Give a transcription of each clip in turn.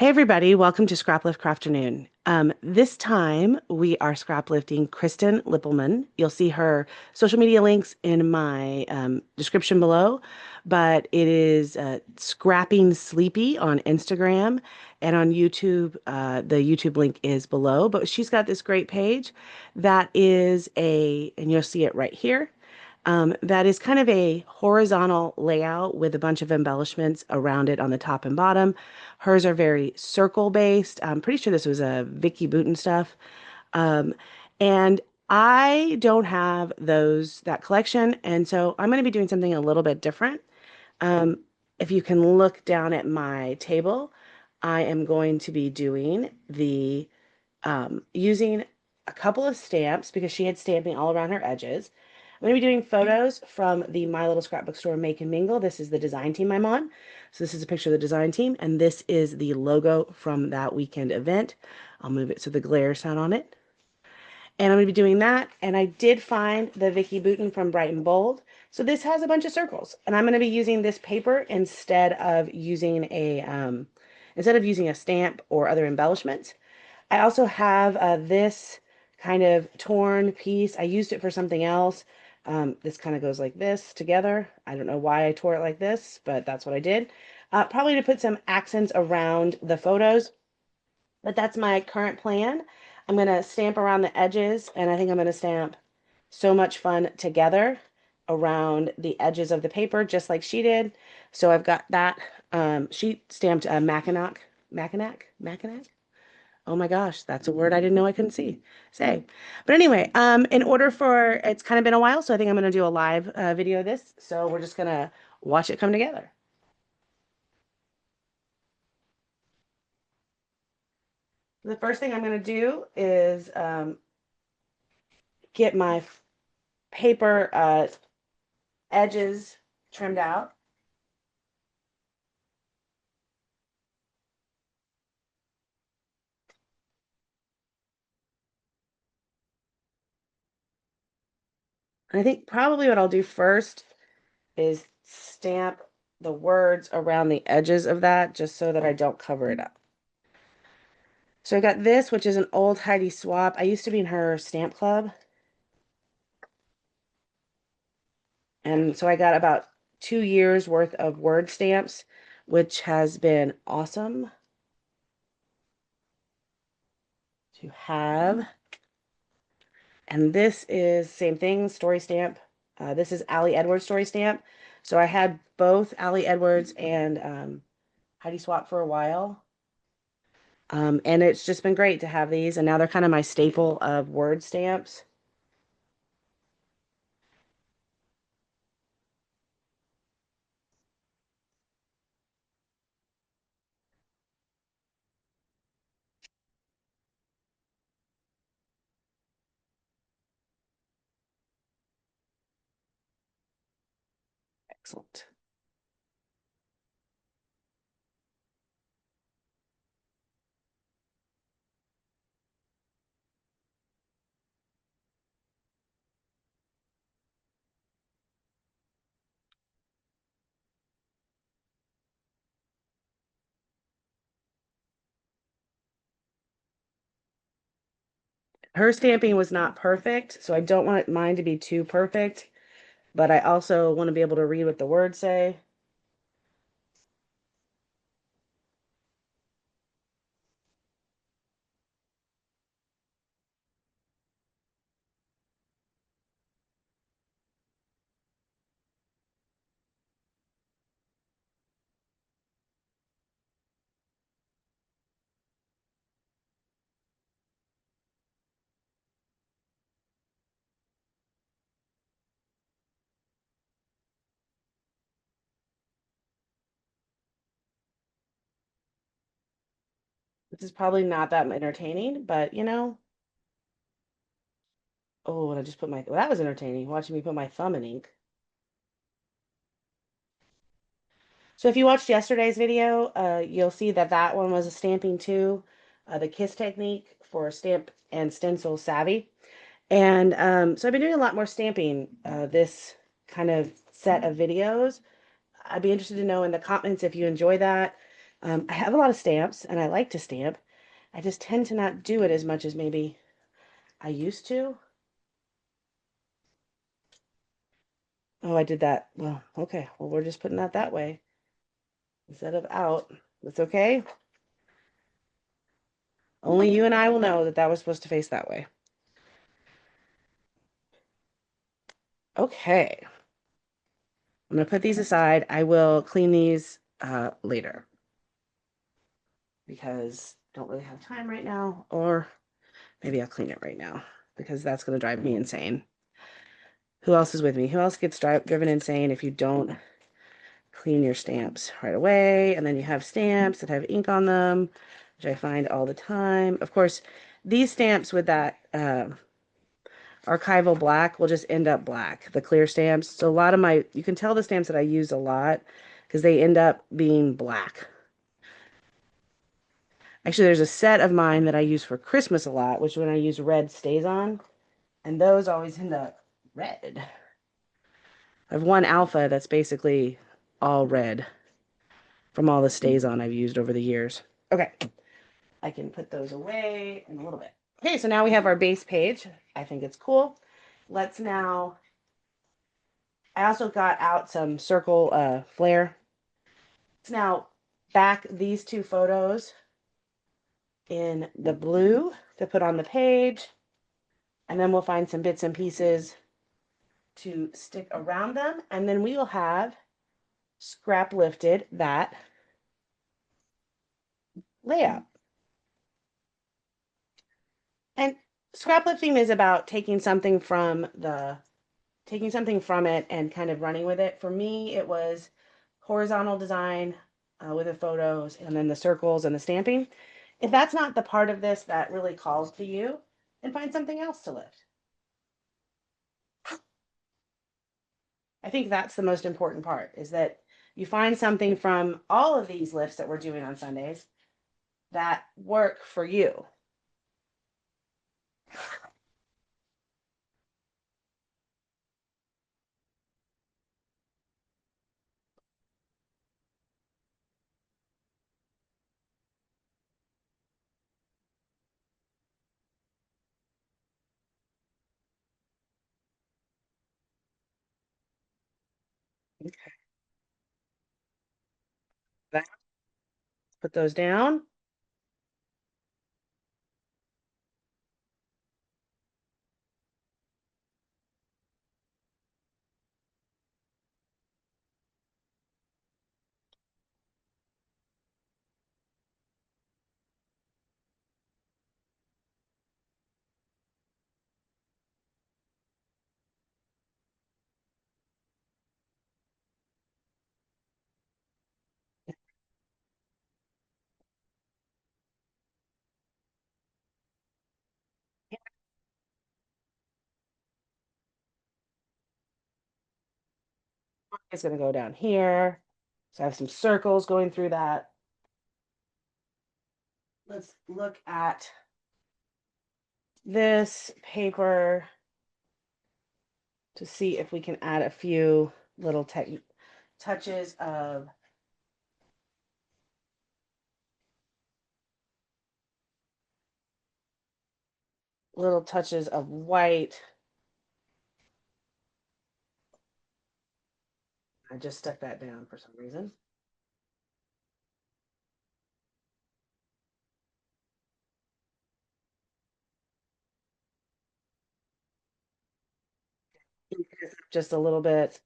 everybody, welcome to Scraplift Crafternoon. This time we are scraplifting Kristen Lippelman. You'll see her social media links in my description below, but it is Scrapping Sleepy on Instagram and on YouTube. The YouTube link is below, but she's got this great page that is and you'll see it right here. That is kind of a horizontal layout with a bunch of embellishments around it on the top and bottom. Hers are very circle based. I'm pretty sure this was a Vicky Booten stuff. Um, and I don't have that collection, and so I'm going to be doing something a little bit different. Um, if you can look down at my table, I am going to be doing using a couple of stamps because she had stamping all around her edges. I'm going to be doing photos from the My Little Scrapbook Store Make and Mingle. This is the design team I'm on. So this is a picture of the design team, and this is the logo from that weekend event. I'll move it so the glare's not on it. And I'm going to be doing that. And I did find the Vicky Booten from Bright and Bold. So this has a bunch of circles, and I'm going to be using this paper instead of using a stamp or other embellishments. I also have this kind of torn piece. I used it for something else. This kind of goes like this together. I don't know why I tore it like this, but that's what I did. Probably to put some accents around the photos, but that's my current plan. I'm going to stamp around the edges, and I think I'm going to stamp So Much Fun Together around the edges of the paper, just like she did. So I've got that. She stamped a Mackinac. Oh my gosh, that's a word I didn't know I couldn't say. But anyway, it's kind of been a while, so I think I'm going to do a live video of this. So we're just going to watch it come together. The first thing I'm going to do is get my paper edges trimmed out. And I think probably what I'll do first is stamp the words around the edges of that just so that I don't cover it up. So I got this, which is an old Heidi Swap. I used to be in her stamp club. And so I got about 2 years worth of word stamps, which has been awesome to have. And this is same thing, story stamp. This is Allie Edwards story stamp. So I had both Allie Edwards and Heidi Swap for a while. And it's just been great to have these. And now they're kind of my staple of word stamps. Excellent. Her stamping was not perfect, so I don't want mine to be too perfect, but I also want to be able to read what the words say. This is probably not that entertaining, but oh, and I just well, that was entertaining, watching me put my thumb in ink. So if you watched yesterday's video, you'll see that that one was a stamping too, the KISS technique for stamp and stencil savvy. And so I've been doing a lot more stamping this kind of set of videos. I'd be interested to know in the comments if you enjoy that. I have a lot of stamps and I like to stamp. I just tend to not do it as much as maybe I used to. Oh, I did that. Well, okay. Well, we're just putting that way instead of out. That's okay. Only you and I will know that that was supposed to face that way. Okay. I'm going to put these aside. I will clean these later because I don't really have time right now, or maybe I'll clean it right now because that's going to drive me insane. Who else is with me? Who else gets driven insane if you don't clean your stamps right away? And then you have stamps that have ink on them, which I find all the time. Of course, these stamps with that archival black will just end up black, the clear stamps. So a lot of my, you can tell the stamps that I use a lot because they end up being black. Actually, there's a set of mine that I use for Christmas a lot, which when I use red stays on, and those always end up red. I have one alpha that's basically all red from all the stays on I've used over the years. Okay, I can put those away in a little bit. Okay, so now we have our base page. I think it's cool. Let's now, I also got out some circle flare. Let's now back these two photos in the blue to put on the page. And then we'll find some bits and pieces to stick around them. And then we will have scrap lifted that layout. And scrap lifting is about taking something from it and kind of running with it. For me, it was horizontal design with the photos and then the circles and the stamping. If that's not the part of this that really calls to you, then find something else to lift. I think that's the most important part is that you find something from all of these lifts that we're doing on Sundays that work for you. Okay. Put those down. It's going to go down here. So I have some circles going through that. Let's look at this paper to see if we can add a few little touches of white. I just stuck that down for some reason. Just a little bit.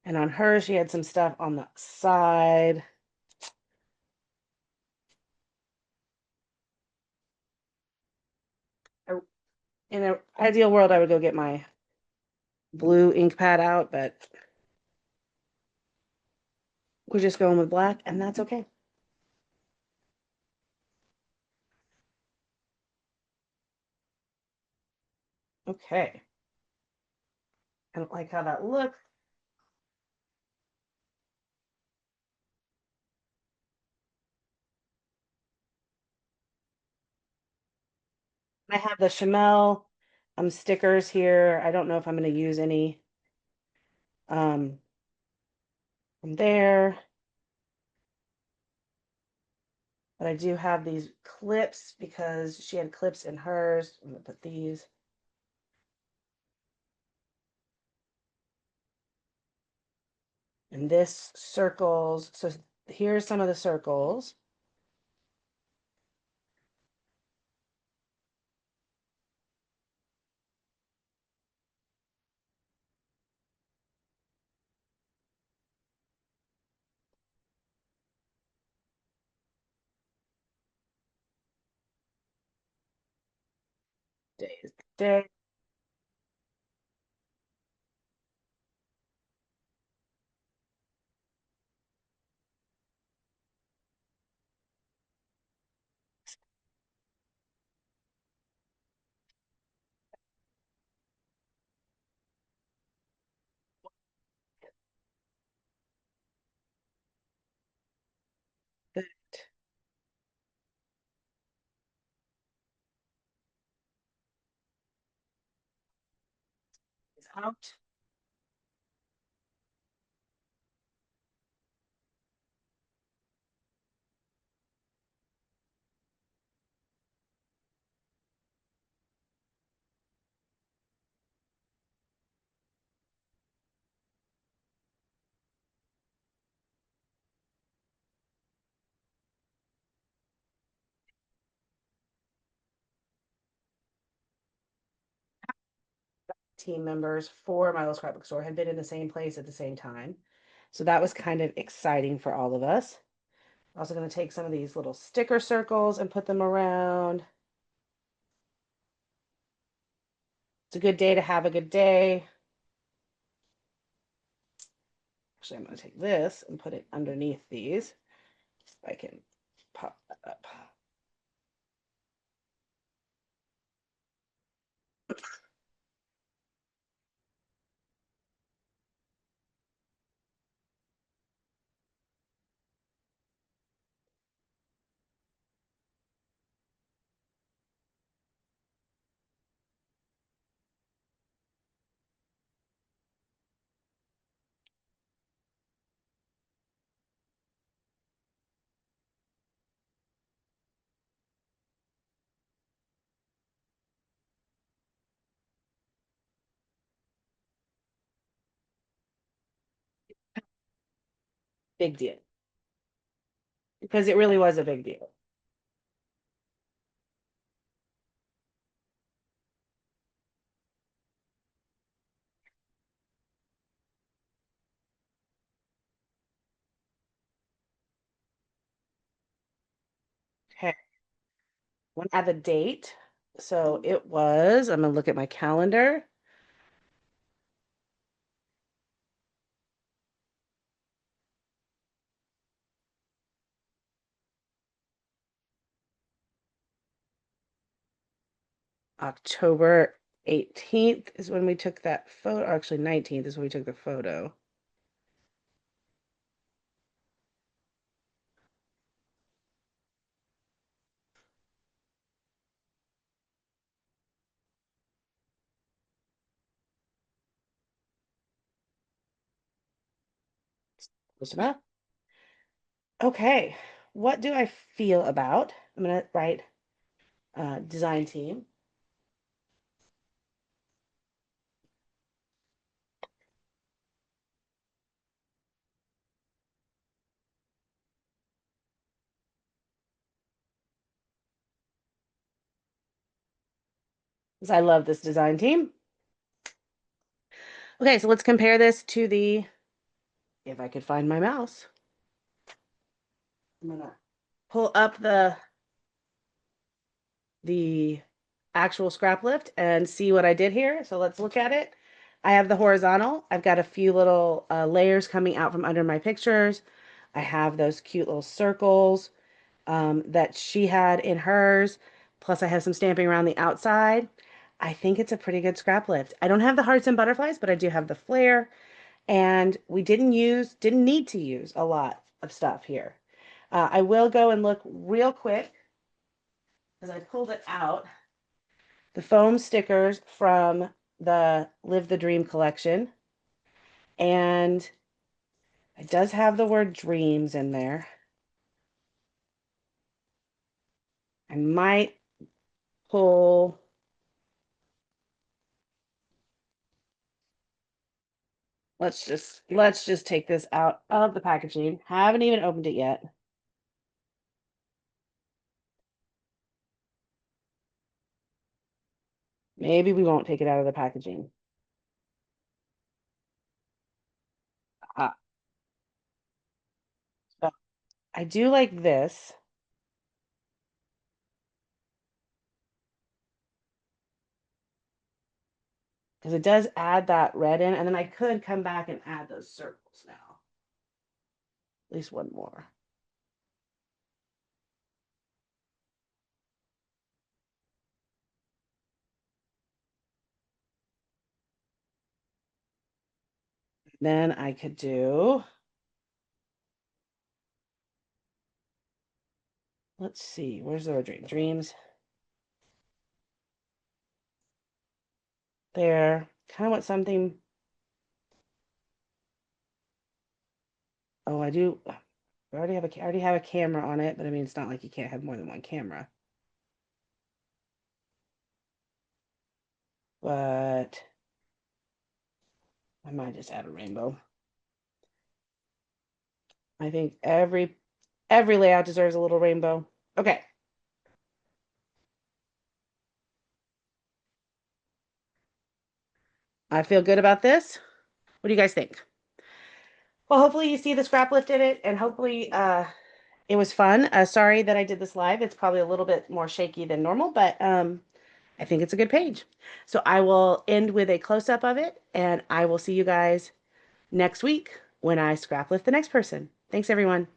And on her, she had some stuff on the side. In an ideal world, I would go get my blue ink pad out, but we're just going with black, and that's okay. Okay. I don't like how that looks. I have the Chanel stickers here. I don't know if I'm going to use any um, from there, but I do have these clips because she had clips in hers. I'm going to put these. And this circles. So here's some of the circles. Days, day. That is out. Team members for my little scrapbook store had been in the same place at the same time. So that was kind of exciting for all of us. I'm also going to take some of these little sticker circles and put them around. It's a good day to have a good day. Actually, I'm going to take this and put it underneath these. If I can pop that up. Big deal. Because it really was a big deal. Okay. Want to add the date. So it was, I'm going to look at my calendar. October 18th is when we took that photo. Or actually, 19th is when we took the photo. Close enough. Okay. What do I feel about? I'm going to write design team. 'Cause I love this design team. Okay, so let's compare this to the, if I could find my mouse. I'm gonna pull up the actual scrap lift and see what I did here. So let's look at it. I have the horizontal. I've got a few little layers coming out from under my pictures. I have those cute little circles that she had in hers. Plus, I have some stamping around the outside. I think it's a pretty good scrap lift. I don't have the hearts and butterflies, but I do have the flare. And we didn't need to use a lot of stuff here. I will go and look real quick because I pulled it out. the foam stickers from the Live the Dream collection. And it does have the word dreams in there. I might pull, let's just take this out of the packaging. Haven't even opened it yet. Maybe we won't take it out of the packaging. Uh, so I do like this because it does add that red in, and then I could come back and add those circles now. At least one more. Then I could do, let's see, where's the dream? Dreams. There. Kind of want something. Oh, I do. I already have a camera on it, but I mean, it's not like you can't have more than one camera. But I might just add a rainbow. I think every layout deserves a little rainbow. Okay. I feel good about this. What do you guys think? Well, hopefully you see the scrap lift in it, and hopefully it was fun. Sorry that I did this live. It's probably a little bit more shaky than normal, but I think it's a good page. So I will end with a close-up of it, and I will see you guys next week when I scrap lift the next person. Thanks, everyone.